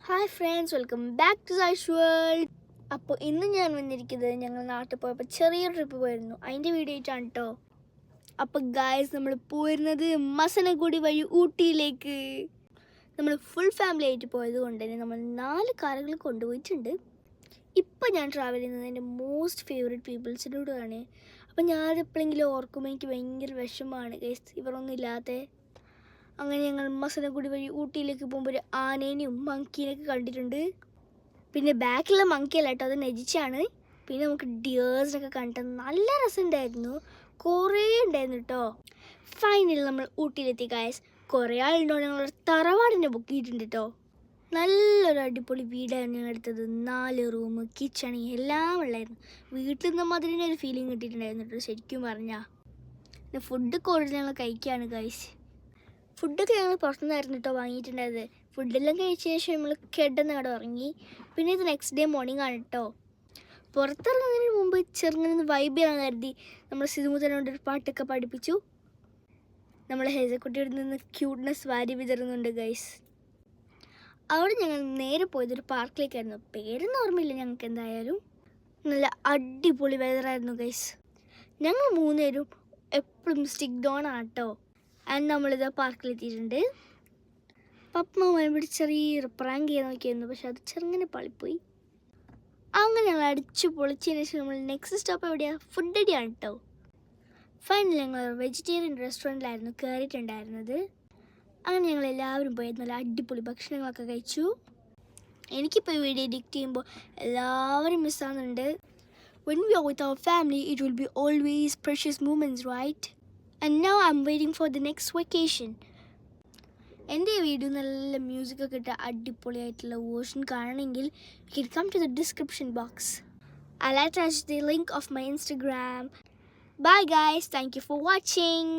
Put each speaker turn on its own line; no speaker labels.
Hi friends, welcome back to Saish world. അപ്പോൾ ഇന്ന് ഞാൻ വന്നിരിക്കുന്നത് ഞങ്ങൾ നാട്ടിൽ പോയപ്പോൾ ചെറിയൊരു ട്രിപ്പ് പോയിരുന്നു. അതിൻ്റെ വീഡിയോ ആയിട്ടാണ് കേട്ടോ. അപ്പോൾ ഗായ്സ്, നമ്മൾ പോയിരുന്നത് മസനഗുഡി വഴി ഊട്ടിയിലേക്ക്. നമ്മൾ ഫുൾ ഫാമിലി ആയിട്ട് പോയത് കൊണ്ട് തന്നെ നമ്മൾ 4 കാറുകൾ കൊണ്ടുപോയിട്ടുണ്ട്. ഇപ്പം ഞാൻ ട്രാവൽ ചെയ്യുന്നത് എൻ്റെ മോസ്റ്റ് ഫേവറേറ്റ് പീപ്പിൾസിൻ്റെ കൂടെയാണ്. അപ്പോൾ ഞാൻ എപ്പോഴെങ്കിലും ഓർക്കുമ്പോൾ എനിക്ക് ഭയങ്കര വിഷമമാണ് ഗൈസ്, ഇവരൊന്നും ഇല്ലാത്ത. അങ്ങനെ ഞങ്ങൾ മസനഗുഡി വഴി ഊട്ടിയിലേക്ക് പോകുമ്പോൾ ഒരു ആനേനെയും മങ്കീനെയൊക്കെ കണ്ടിട്ടുണ്ട്. പിന്നെ ബാക്കിലുള്ള മങ്കിയല്ല കേട്ടോ, അത് നെജിച്ചാണ്. പിന്നെ നമുക്ക് ഡിയേഴ്സിനൊക്കെ കണ്ടിട്ട് നല്ല രസമുണ്ടായിരുന്നു, കുറേ ഉണ്ടായിരുന്നു കേട്ടോ. ഫൈനലി നമ്മൾ ഊട്ടിയിലെത്തി ഗായ്സ്. കുറേ ആളുണ്ടോ, ഞങ്ങളൊരു തറവാടിനെ ബുക്ക് ചെയ്തിട്ടുണ്ട് കേട്ടോ. നല്ലൊരു അടിപൊളി വീടായിരുന്നു ഞങ്ങൾ എടുത്തത്. 4 റൂം, കിച്ചൺ എല്ലാം ഉള്ളായിരുന്നു. വീട്ടിൽ നിന്ന് അതിൻ്റെ ഒരു ഫീലിംഗ് കിട്ടിയിട്ടുണ്ടായിരുന്നു കേട്ടോ ശരിക്കും പറഞ്ഞാൽ. പിന്നെ ഫുഡ് കൂടുതൽ ഞങ്ങൾ കഴിക്കുകയാണ് ഗായ്സ്. ഫുഡൊക്കെ ഞങ്ങൾ പുറത്തുനിന്നായിരുന്നു കേട്ടോ വാങ്ങിയിട്ടുണ്ടായത്. ഫുഡെല്ലാം കഴിച്ച ശേഷം നമ്മൾ കിടന്ന് അവിടെ ഉറങ്ങി. പിന്നെ ഇത് നെക്സ്റ്റ് ഡേ മോർണിംഗ് ആണ് കേട്ടോ. പുറത്തിറങ്ങുന്നതിന് മുമ്പ് ചെറുങ്ങനെ വൈബ് ചെയ്യാൻ കരുതി നമ്മൾ സിധുമുത്തനോട് ഒരു പാട്ടൊക്കെ പഠിപ്പിച്ചു. നമ്മൾ ഹേസക്കുട്ടിയുടെ നിന്ന് ക്യൂട്ട്നെസ് വാരി വിതറുന്നുണ്ട് ഗൈസ്. അവിടെ ഞങ്ങൾ നേരെ പോയതൊരു പാർക്കിലേക്കായിരുന്നു. പേരൊന്നും ഓർമ്മയില്ല ഞങ്ങൾക്ക്. എന്തായാലും നല്ല അടിപൊളി വെതറായിരുന്നു ഗൈസ്. ഞങ്ങൾ 3 പേരും എപ്പോഴും സ്റ്റിക്ക് ഡോൺ ആട്ടോ. ആൻഡ് നമ്മളിത് പാർക്കിലെത്തിയിട്ടുണ്ട്. പപ്പ ഇവിടെ ചെറിയൊരു പ്രാങ്ക് ചെയ്യാൻ നോക്കിയായിരുന്നു, പക്ഷെ അത് ചെറുങ്ങനെ പളിപ്പോയി. അങ്ങനെ ഞങ്ങൾ അടിച്ചു പൊളിച്ചതിന് ശേഷം നമ്മൾ നെക്സ്റ്റ് സ്റ്റോപ്പ് എവിടെയാണ്? ഫുഡ് അടിയാണ് കേട്ടോ. ഫൈനലി ഞങ്ങൾ വെജിറ്റേറിയൻ റെസ്റ്റോറൻറ്റിലായിരുന്നു കയറിയിട്ടുണ്ടായിരുന്നത്. അങ്ങനെ ഞങ്ങൾ എല്ലാവരും പോയി നല്ല അടിപൊളി ഭക്ഷണങ്ങളൊക്കെ കഴിച്ചു. എനിക്കിപ്പോൾ ഈ വീഡിയോ എഡിറ്റ് ചെയ്യുമ്പോൾ എല്ലാവരും മിസ്സാകുന്നുണ്ട്. When we are with our family, it will be always precious moments, right? And now I'm waiting for the next vacation. എൻ്റെ വീഡിയോ നല്ല മ്യൂസിക്കൊക്കെ ഇട്ട് അടിപൊളിയായിട്ടുള്ള വേർഷൻ കാണണമെങ്കിൽ you can come to the description box. I'll attach the link of my Instagram. Bye guys, thank you for watching.